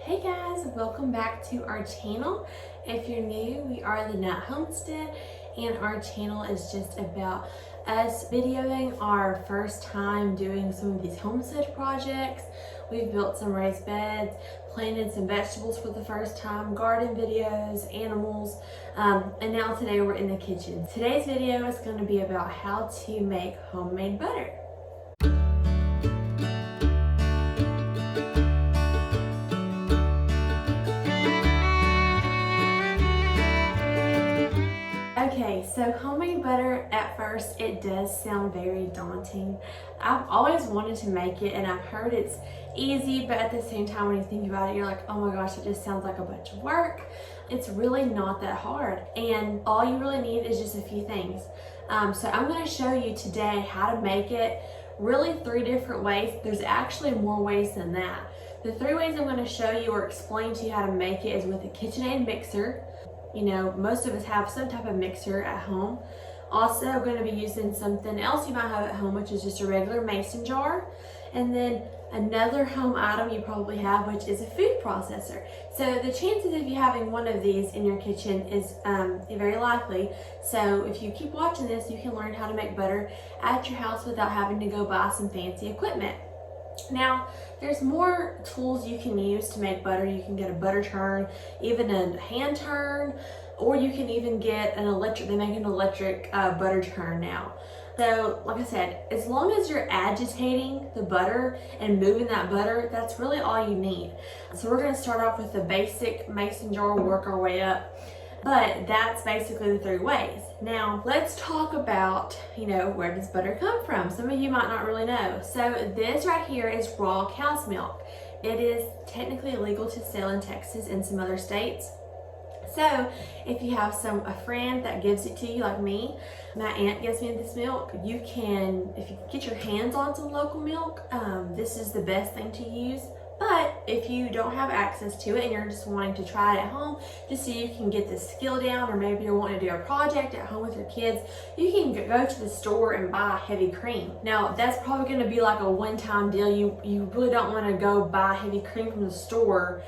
Hey guys, welcome back to our channel. If you're new, we are the Nut Homestead, and our channel is just about us videoing our first time doing some of these homestead projects. We've built some raised beds, planted some vegetables for the first time, garden videos, animals, and now today we're in the kitchen. Today's video is going to be about how to make homemade butter. Okay, so homemade butter, at first it does sound very daunting. I've always wanted to make it and I've heard it's easy, but at the same time when you think about it, you're like, oh my gosh, it just sounds like a bunch of work. It's really not that hard, and all you really need is just a few things. So I'm going to show you today how to make it, really 3 different ways. There's actually more ways than that. The 3 ways I'm going to show you or explain to you how to make it is with a KitchenAid mixer. You know, most of us have some type of mixer at home. Also, I'm going to be using something else you might have at home, which is just a regular mason jar. And then another home item you probably have, which is a food processor. So the chances of you having one of these in your kitchen is very likely. So if you keep watching this, you can learn how to make butter at your house without having to go buy some fancy equipment. Now, there's more tools you can use to make butter. You can get a butter churn, even a hand turn, or you can even get an electric. They make an electric butter churn now. So, like I said, as long as you're agitating the butter and moving that butter, that's really all you need. So we're going to start off with the basic mason jar, work our way up. But that's basically the 3 ways. Now, let's talk about, where does butter come from? Some of you might not really know. So this right here is raw cow's milk. It is technically illegal to sell in Texas and some other states. So if you have a friend that gives it to you, like me, my aunt gives me this milk, if you can get your hands on some local milk, this is the best thing to use. But if you don't have access to it and you're just wanting to try it at home, just so you can get the skill down, or maybe you're wanting to do a project at home with your kids, you can go to the store and buy heavy cream. Now, that's probably going to be like a one-time deal. You really don't want to go buy heavy cream from the store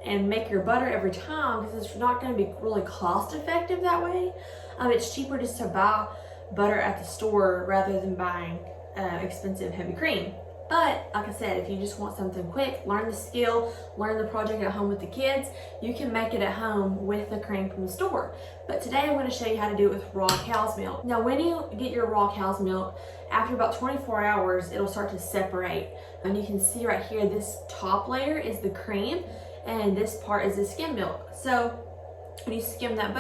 and make your butter every time, because it's not going to be really cost effective that way. It's cheaper just to buy butter at the store rather than buying expensive heavy cream. But like I said, if you just want something quick, learn the skill, learn the project at home with the kids, you can make it at home with the cream from the store. But today I'm going to show you how to do it with raw cow's milk. Now, when you get your raw cow's milk, after about 24 hours, it'll start to separate. And you can see right here, this top layer is the cream, and this part is the skim milk. So when you skim that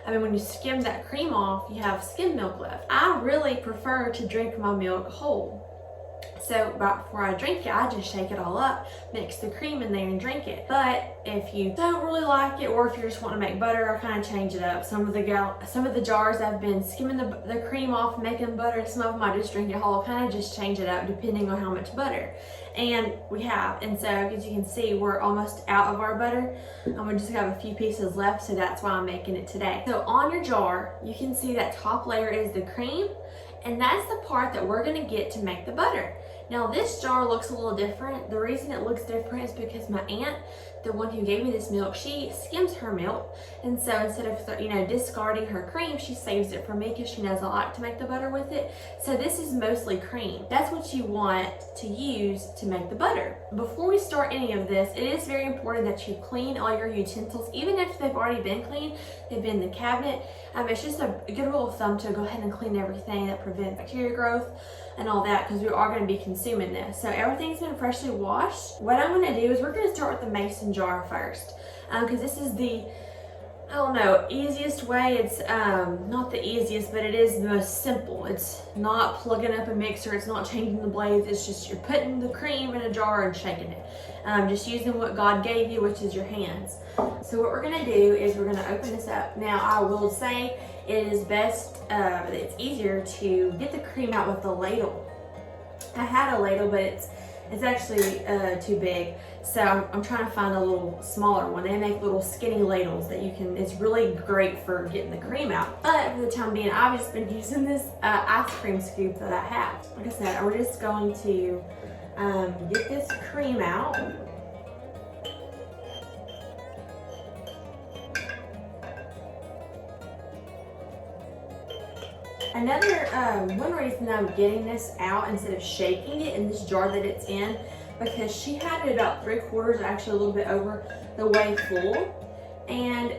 when you skim that cream off, you have skim milk left. I really prefer to drink my milk whole. So right before I drink it, I just shake it all up, mix the cream in there and drink it. But if you don't really like it, or if you just want to make butter, I kind of change it up. Some of the jars I've been skimming the cream off, making butter. Some of them I just drink it whole, kind of just change it up depending on how much butter. And so as you can see, we're almost out of our butter. We just have a few pieces left, so that's why I'm making it today. So on your jar, you can see that top layer is the cream, and that's the part that we're going to get to make the butter. Now, this jar looks a little different. The reason it looks different is because my aunt, the one who gave me this milk, she skims her milk. And so instead of, discarding her cream, she saves it for me because she knows I like to make the butter with it. So this is mostly cream. That's what you want to use to make the butter. Before we start any of this, it is very important that you clean all your utensils. Even if they've already been cleaned, they've been in the cabinet. It's just a good rule of thumb to go ahead and clean everything that prevents bacteria growth and all that, because we are going to be consuming this. So everything's been freshly washed. What I'm going to do is we're going to start with the mason jar first, because this is the easiest way. It's not the easiest, but it is the most simple. It's not plugging up a mixer, it's not changing the blades, it's just you're putting the cream in a jar and shaking it. Just using what God gave you, which is your hands. So what we're going to do is we're going to open this up. Now, I will say it is best, it's easier to get the cream out with the ladle. I had a ladle, but it's actually too big. So I'm trying to find a little smaller one. They make little skinny ladles that it's really great for getting the cream out. But for the time being, I've just been using this ice cream scoop that I have. Like I said, we're just going to get this cream out. Another one reason I'm getting this out instead of shaking it in this jar that it's in, because she had it about 3/4, actually a little bit over the way full. And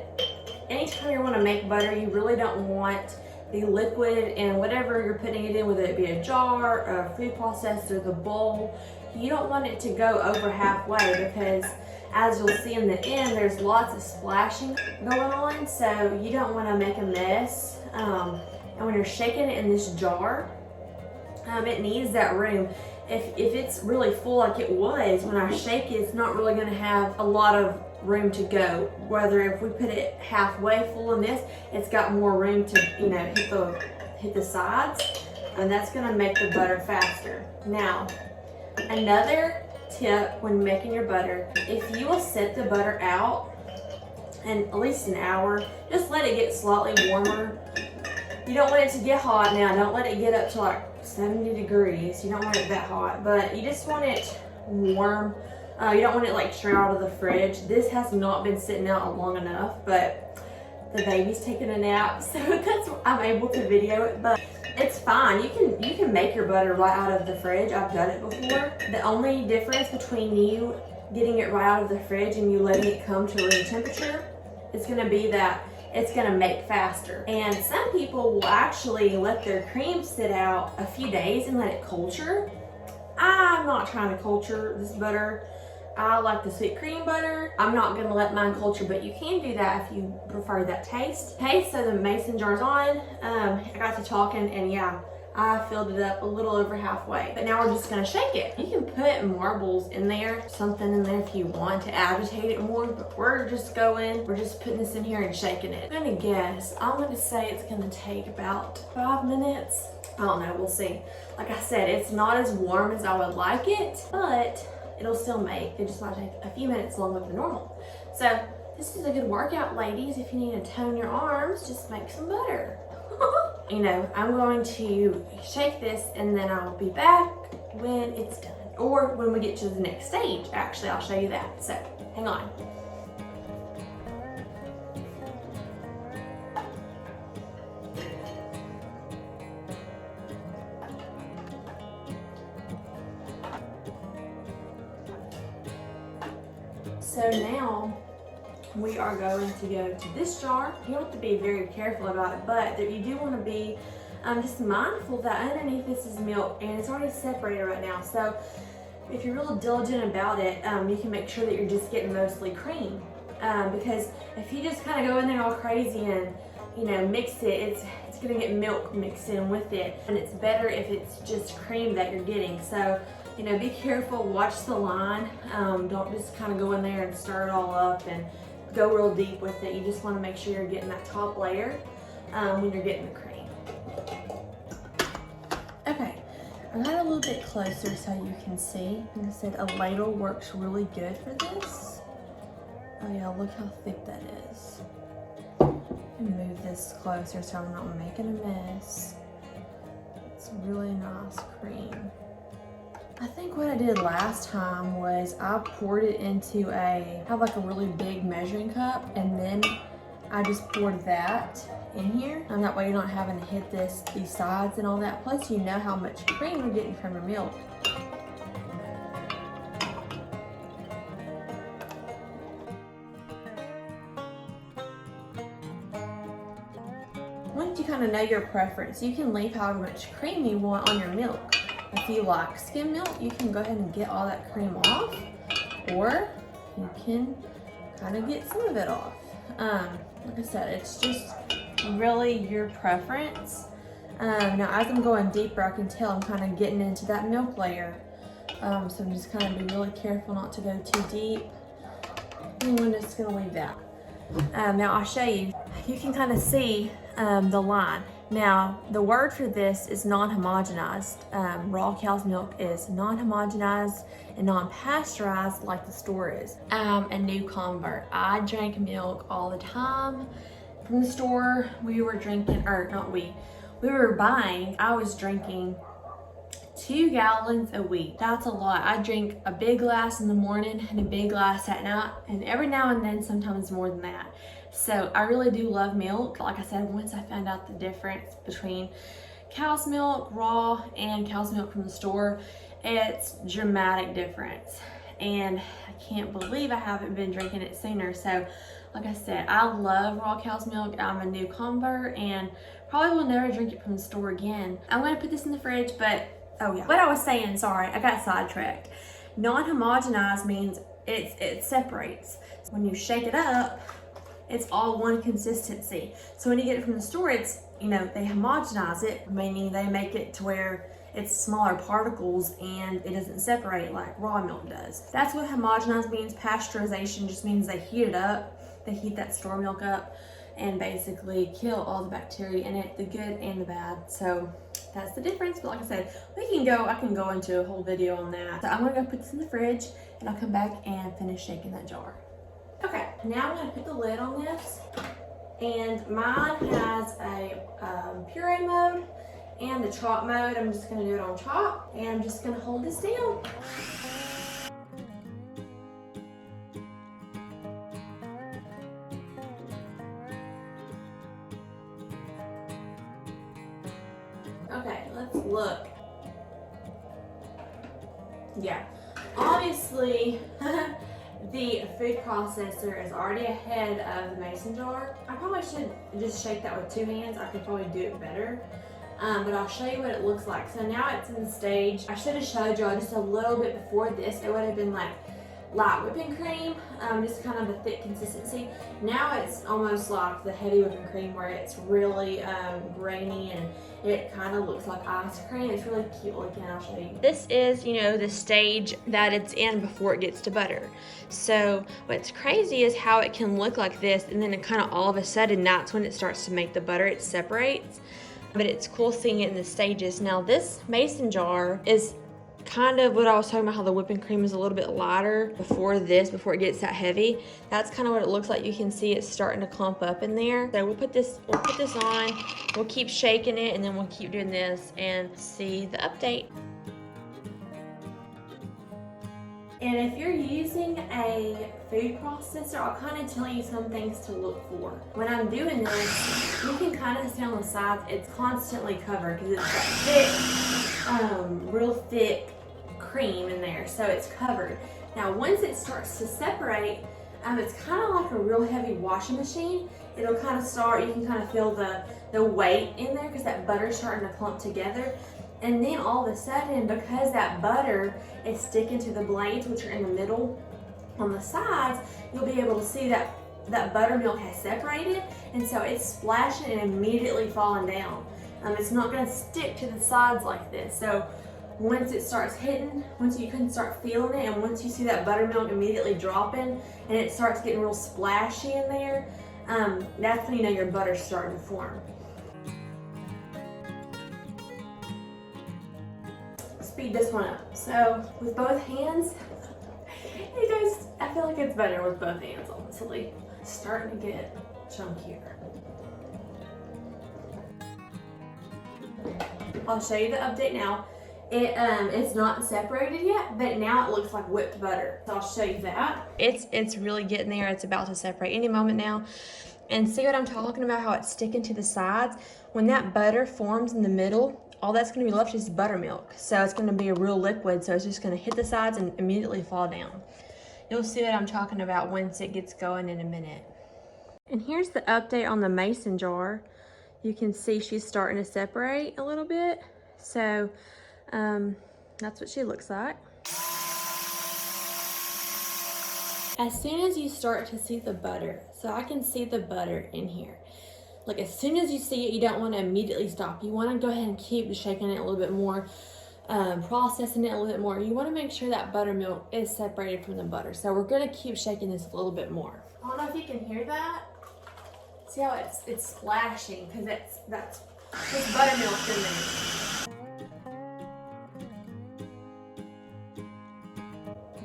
anytime you want to make butter, you really don't want the liquid and whatever you're putting it in, whether it be a jar, a food processor, the bowl, you don't want it to go over halfway, because as you'll see in the end, there's lots of splashing going on, so you don't want to make a mess. And when you're shaking it in this jar, it needs that room. If it's really full like it was, when I shake it, it's not really going to have a lot of room to go. Whether if we put it halfway full in this, it's got more room to, you know, hit the sides, and that's going to make the butter faster. Now, another tip when making your butter, if you will set the butter out and at least an hour, just let it get slightly warmer. You don't want it to get hot now. Don't let it get up to like 70 degrees. You don't want it that hot, but you just want it warm. You don't want it like straight out of the fridge. This has not been sitting out long enough, but the baby's taking a nap, so that's why I'm able to video it. But it's fine. You can make your butter right out of the fridge. I've done it before. The only difference between you getting it right out of the fridge and you letting it come to room temperature is going to be that it's going to make faster. And some people will actually let their cream sit out a few days and let it culture. I'm not trying to culture this butter. I like the sweet cream butter. I'm not going to let mine culture, but you can do that if you prefer that taste. Okay, so the mason jar's on. I got to talking, and yeah, I filled it up a little over halfway. But now we're just going to shake it. You can put marbles in there, something in there if you want to agitate it more, but we're just putting this in here and shaking it. I'm going to guess, I'm going to say it's going to take about 5 minutes. I don't know, we'll see. Like I said, it's not as warm as I would like it, but it'll still make. It just might take a few minutes longer than normal. So this is a good workout, ladies. If you need to tone your arms, just make some butter. You know, I'm going to shake this and then I'll be back when it's done. Or when we get to the next stage, actually, I'll show you that. So hang on. So now we are going to go to this jar. You don't have to be very careful about it, but you do want to be just mindful that underneath this is milk and it's already separated right now. So if you're real diligent about it, you can make sure that you're just getting mostly cream. Because if you just kind of go in there all crazy and, you know, mix it, it's going to get milk mixed in with it. And it's better if it's just cream that you're getting. So, you know, be careful, watch the line. Don't just kind of go in there and stir it all up and go real deep with it. You just want to make sure you're getting that top layer when you're getting the cream. Okay, I got a little bit closer so you can see. Like I said, a ladle works really good for this. Oh yeah, look how thick that is. Move this closer so I'm not making a mess. It's really nice cream. I think what I did last time was I poured it into have like a really big measuring cup, and then I just poured that in here. And that way you're not having to hit these sides and all that. Plus you know how much cream you're getting from your milk. Once you kind of know your preference, you can leave however much cream you want on your milk. If you like skim milk, you can go ahead and get all that cream off, or you can kind of get some of it off. Like I said, it's just really your preference. Now as I'm going deeper, I can tell I'm kind of getting into that milk layer. So I'm just kind of be really careful not to go too deep. And I'm just gonna leave that. Now I'll show you. You can kind of see the line. Now, the word for this is non-homogenized. Raw cow's milk is non-homogenized and non-pasteurized like the store is. A new convert. I drank milk all the time from the store. We were buying, I was drinking 2 gallons a week. That's a lot. I drink a big glass in the morning and a big glass at night, and every now and then sometimes more than that. So I really do love milk. Like I said, once I found out the difference between cow's milk raw and cow's milk from the store, it's dramatic difference. And I can't believe I haven't been drinking it sooner. So like I said, I love raw cow's milk. I'm a new convert and probably will never drink it from the store again. I'm gonna put this in the fridge, but oh yeah, what I was saying, sorry, I got sidetracked. Non-homogenized means it separates. When you shake it up, it's all one consistency. So when you get it from the store, it's, you know, they homogenize it, meaning they make it to where it's smaller particles and it doesn't separate like raw milk does. That's what homogenized means. Pasteurization just means they heat it up. They heat that store milk up and basically kill all the bacteria in it, the good and the bad. So that's the difference. But like I said, I can go into a whole video on that. So I'm gonna go put this in the fridge and I'll come back and finish shaking that jar. Okay, now I'm gonna put the lid on this. And mine has a puree mode and the chop mode. I'm just gonna do it on chop and I'm just gonna hold this down. Okay, let's look. Yeah, obviously the food processor is already ahead of the mason jar. I probably should just shake that with 2 hands. I could probably do it better. But I'll show you what it looks like. So now it's in the stage. I should have showed y'all just a little bit before this. It would have been like light whipping cream, just kind of a thick consistency. Now it's almost like the heavy whipping cream where it's really grainy and it kind of looks like ice cream. It's really cute looking. I'll show you. This is, you know, the stage that it's in before it gets to butter. So what's crazy is how it can look like this and then it kind of all of a sudden that's when it starts to make the butter. It separates. But it's cool seeing it in the stages. Now this mason jar is kind of what I was talking about, how the whipping cream is a little bit lighter before it gets that heavy. That's kind of what it looks like. You can see it's starting to clump up in there. So we'll put this on, we'll keep shaking it, and then we'll keep doing this and see the update. And if you're using a food processor, I'll kind of tell you some things to look for. When I'm doing this, you can kind of see on the sides, it's constantly covered because it's that thick, real thick cream in there, so it's covered. Now once it starts to separate, it's kind of like a real heavy washing machine. It'll kind of start, you can kind of feel the weight in there because that butter's starting to clump together. And then all of a sudden, because that butter is sticking to the blades, which are in the middle on the sides, you'll be able to see that buttermilk has separated, and so it's splashing and immediately falling down. It's not going to stick to the sides like this. So once it starts hitting, once you can start feeling it, and once you see that buttermilk immediately dropping and it starts getting real splashy in there, that's when you know your butter's starting to form. Speed this one up. So with both hands, I feel like it's better with both hands, honestly. It's starting to get chunkier. I'll show you the update now. It's not separated yet, but now it looks like whipped butter. So I'll show you that. It's really getting there. It's about to separate any moment now. And see what I'm talking about, how it's sticking to the sides? When that butter forms in the middle, all that's going to be left is buttermilk. So it's going to be a real liquid, so it's just going to hit the sides and immediately fall down. You'll see what I'm talking about once it gets going in a minute. And here's the update on the mason jar. You can see she's starting to separate a little bit. So that's what she looks like. As soon as you start to see the butter, so I can see the butter in here. Like as soon as you see it, you don't want to immediately stop. You want to go ahead and keep shaking it a little bit more, processing it a little bit more. You want to make sure that buttermilk is separated from the butter. So we're going to keep shaking this a little bit more. I don't know if you can hear that. See how it's splashing because that's buttermilk in there.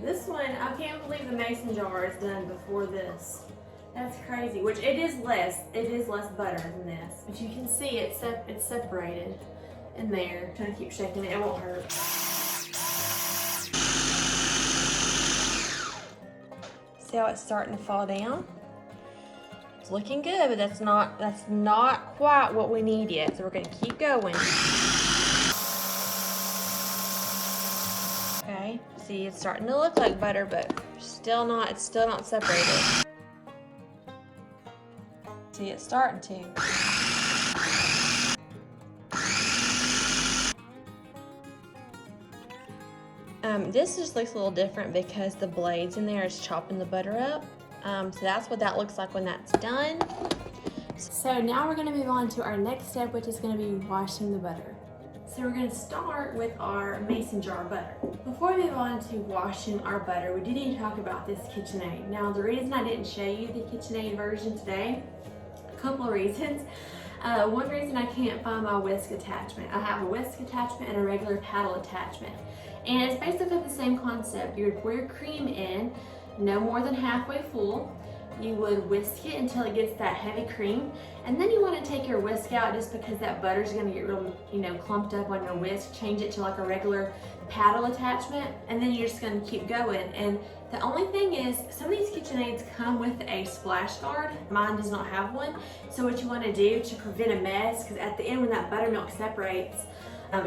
This one, I can't believe the mason jar is done before this. That's crazy, which it is less butter than this. But you can see it's separated in there. I'm trying to keep shaking it, it won't hurt. See how it's starting to fall down? It's looking good, but that's not quite what we need yet. So we're gonna keep going. See, it's starting to look like butter, but it's still not separated. See, it's starting to. This just looks a little different because the blades in there is chopping the butter up. So that's what that looks like when that's done. So now we're going to move on to our next step, which is going to be washing the butter. So we're going to start with our mason jar butter. Before we move on to washing our butter, we do need to talk about this KitchenAid. Now, the reason I didn't show you the KitchenAid version today, a couple of reasons. One reason, I can't find my whisk attachment. I have a whisk attachment and a regular paddle attachment. And it's basically the same concept. You would pour your cream in, no more than halfway full. You would whisk it until it gets that heavy cream. And then you want to take your whisk out just because that butter's going to get real, clumped up on your whisk. Change it to like a regular paddle attachment. And then you're just going to keep going. And the only thing is, some of these KitchenAids come with a splash guard. Mine does not have one. So what you want to do to prevent a mess, because at the end when that buttermilk separates,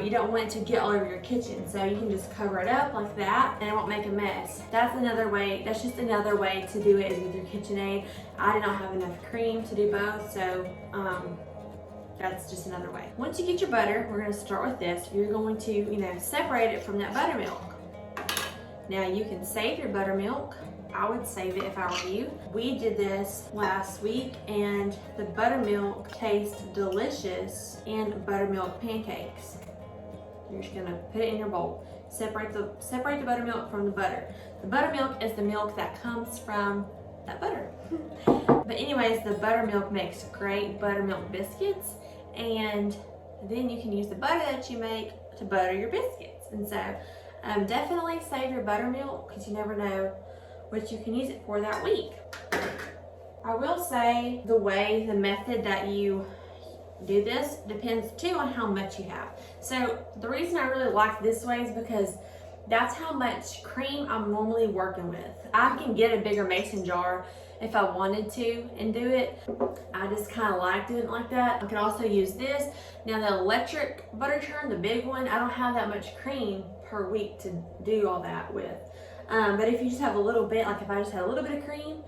you don't want it to get all over your kitchen. So you can just cover it up like that and it won't make a mess. That's another way, that's just another way to do it is with your KitchenAid. I did not have enough cream to do both, so that's just another way. Once you get your butter, we're gonna start with this. You're going to, separate it from that buttermilk. Now you can save your buttermilk. I would save it if I were you. We did this last week and the buttermilk tastes delicious in buttermilk pancakes. You're just gonna put it in your bowl. Separate the buttermilk from the butter. The buttermilk is the milk that comes from that butter. But anyways, the buttermilk makes great buttermilk biscuits, and then you can use the butter that you make to butter your biscuits. And so definitely save your buttermilk because you never know what you can use it for that week. I will say the method that you do this depends too on how much you have. So the reason I really like this way is because that's how much cream I'm normally working with. I can get a bigger mason jar if I wanted to and do it. I just kind of like doing it like that. I can also use this. Now the electric butter churn, the big one, I don't have that much cream per week to do all that with. But if you just have a little bit, like if I just had a little bit of cream,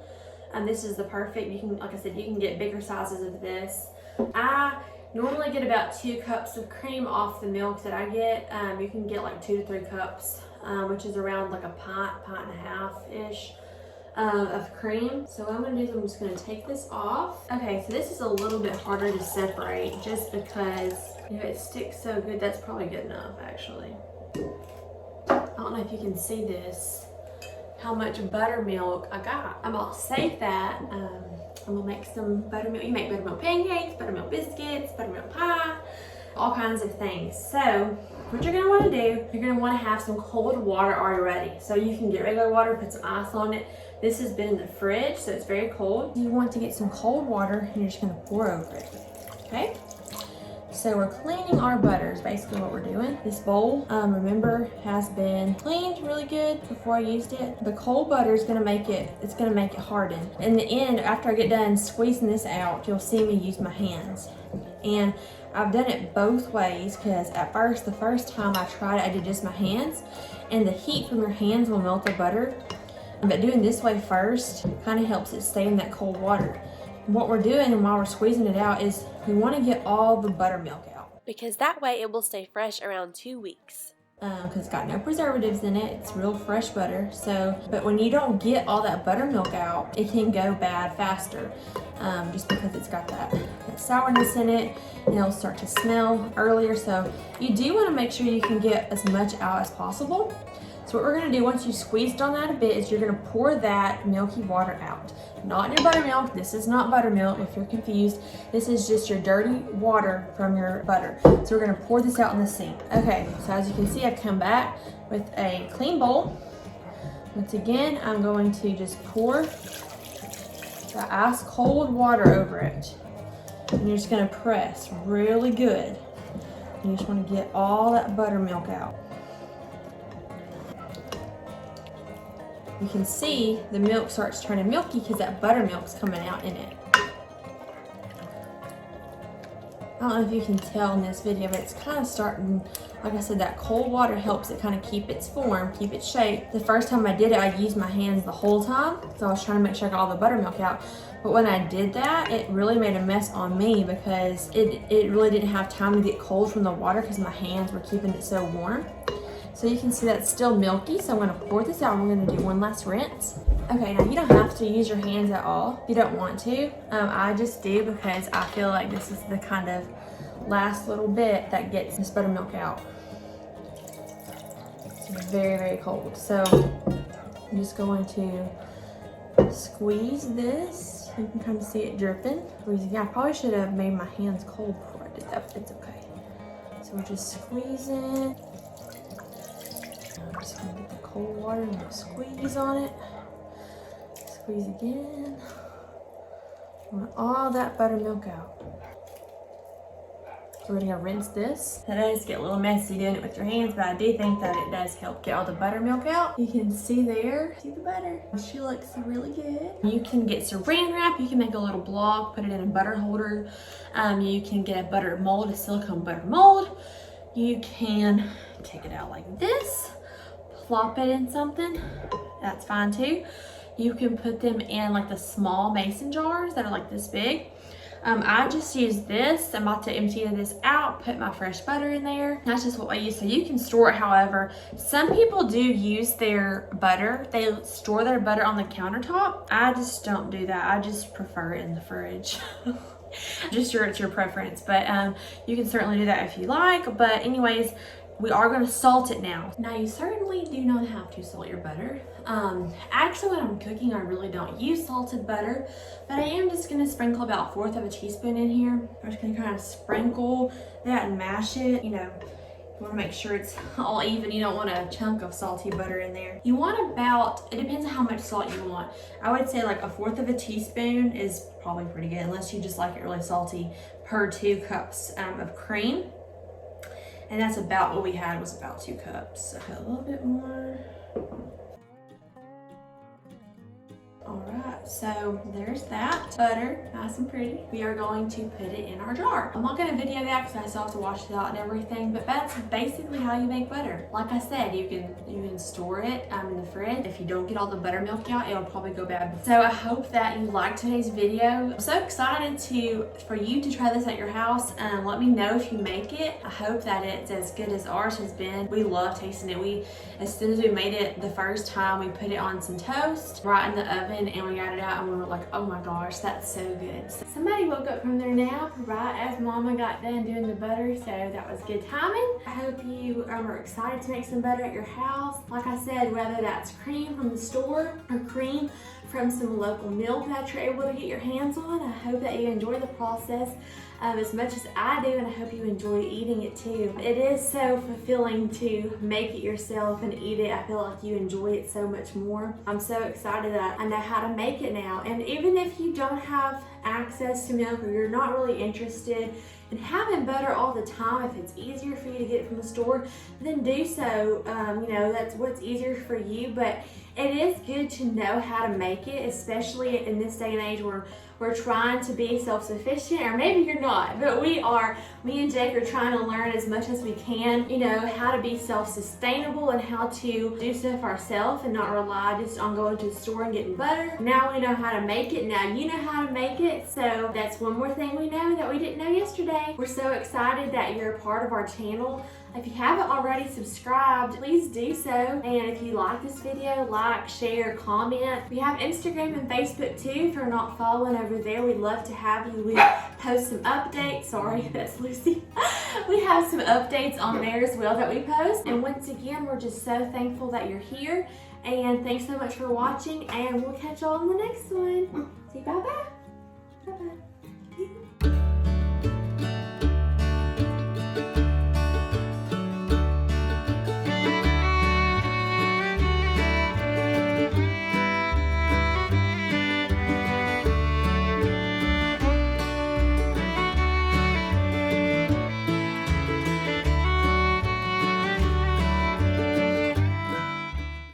this is the perfect. You can, like I said, you can get bigger sizes of this. I normally get about 2 cups of cream off the milk that I get. You can get like 2 to 3 cups, which is around like a pint and a half-ish of cream. So what I'm gonna do is I'm just gonna take this off. Okay, so this is a little bit harder to separate just because it sticks so good. That's probably good enough actually. I don't know if you can see this, how much buttermilk I got. I'm gonna save that. I'm gonna make some buttermilk. You make buttermilk pancakes, buttermilk biscuits, buttermilk pie, all kinds of things. So what you're gonna wanna do, you're gonna wanna have some cold water already ready. So you can get regular water, put some ice on it. This has been in the fridge, so it's very cold. You want to get some cold water and you're just gonna pour over it, okay? So we're cleaning our butter is basically what we're doing. This bowl, remember, has been cleaned really good before I used it. The cold butter is gonna make it, harden. In the end, after I get done squeezing this out, you'll see me use my hands. And I've done it both ways because at first, the first time I tried it, I did just my hands, and the heat from your hands will melt the butter. But doing this way first kind of helps it stay in that cold water. What we're doing and while we're squeezing it out is we want to get all the buttermilk out. Because that way it will stay fresh around 2 weeks. Because it's got no preservatives in it. It's real fresh butter. But when you don't get all that buttermilk out, it can go bad faster. Just because it's got that sourness in it, and it'll start to smell earlier. So you do want to make sure you can get as much out as possible. So what we're gonna do once you squeezed on that a bit is you're gonna pour that milky water out. Not your buttermilk, this is not buttermilk if you're confused. This is just your dirty water from your butter. So we're gonna pour this out in the sink. Okay, so as you can see, I've come back with a clean bowl. Once again, I'm going to just pour the ice cold water over it. And you're just gonna press really good. You just wanna get all that buttermilk out. You can see the milk starts turning milky because that buttermilk's coming out in it. I don't know if you can tell in this video, but it's kind of starting, like I said, that cold water helps it kind of keep its form, keep its shape. The first time I did it, I used my hands the whole time, so I was trying to make sure I got all the buttermilk out. But when I did that, it really made a mess on me because it really didn't have time to get cold from the water because my hands were keeping it so warm. So you can see that's still milky, so I'm gonna pour this out and we're gonna do one last rinse. Okay, now you don't have to use your hands at all if you don't want to. I just do because I feel like this is the kind of last little bit that gets this buttermilk out. It's very, very cold. So I'm just going to squeeze this. You can kind of see it dripping. Yeah, I probably should have made my hands cold before I did that, but it's okay. So we're just squeezing. I'm just gonna get the cold water and we'll squeeze on it. Squeeze again. I want all that buttermilk out. So we're gonna rinse this. That does get a little messy doing it with your hands, but I do think that it does help get all the buttermilk out. You can see there, see the butter. She looks really good. You can get saran wrap. You can make a little block, put it in a butter holder. You can get a butter mold, a silicone butter mold. You can take it out like this, plop it in something. That's fine too. You can put them in like the small mason jars that are like this big. I just use this. I'm about to empty this out, put my fresh butter in there. That's just what I use. So you can store it however. Some people do use their butter. They store their butter on the countertop. I just don't do that. I just prefer it in the fridge. Just it's your preference, but you can certainly do that if you like. But anyways, we are going to salt it now. Now you certainly do not have to salt your butter. Actually when I'm cooking, I really don't use salted butter, but I am just going to sprinkle about 1/4 of a teaspoon in here. I'm just going to kind of sprinkle that and mash it. You know, you want to make sure it's all even. You don't want a chunk of salty butter in there. You want about, it depends on how much salt you want. I would say like 1/4 of a teaspoon is probably pretty good, unless you just like it really salty, per 2 cups of cream. And that's about what we had, was about 2 cups. So a little bit more. All right, so there's that butter, nice and pretty. We are going to put it in our jar. I'm not gonna video that because I still have to wash it out and everything, but that's basically how you make butter. Like I said, you can store it in the fridge. If you don't get all the buttermilk out, it'll probably go bad. So I hope that you liked today's video. I'm so excited for you to try this at your house, and let me know if you make it. I hope that it's as good as ours has been. We love tasting it. As soon as we made it the first time, we put it on some toast right in the oven, and we got it out and we were like, oh my gosh, that's so good. So somebody woke up from their nap right as Mama got done doing the butter, so that was good timing. I hope you are excited to make some butter at your house. Like I said, whether that's cream from the store or cream from some local milk that you're able to get your hands on, I hope that you enjoy the process as much as I do, and I hope you enjoy eating it too. It is so fulfilling to make it yourself and eat it. I feel like you enjoy it so much more. I'm so excited that I know how to make it now. And even if you don't have access to milk, or you're not really interested in having butter all the time, if it's easier for you to get it from the store, then do so. You know, that's what's easier for you, but it is good to know how to make it, especially in this day and age where we're trying to be self-sufficient, or maybe you're not, but me and Jake are trying to learn as much as we can, you know, how to be self-sustainable and how to do stuff ourselves and not rely just on going to the store and getting butter. Now we know how to make it, now you know how to make it, so that's one more thing we know that we didn't know yesterday. We're so excited that you're a part of our channel. If you haven't already subscribed, please do so. And if you like this video, like, share, comment. We have Instagram and Facebook too. If you're not following over there, we'd love to have you. We post some updates. Sorry, that's Lucy. We have some updates on there as well that we post. And once again, we're just so thankful that you're here. And thanks so much for watching, and we'll catch y'all in the next one. See you, bye-bye. Bye-bye.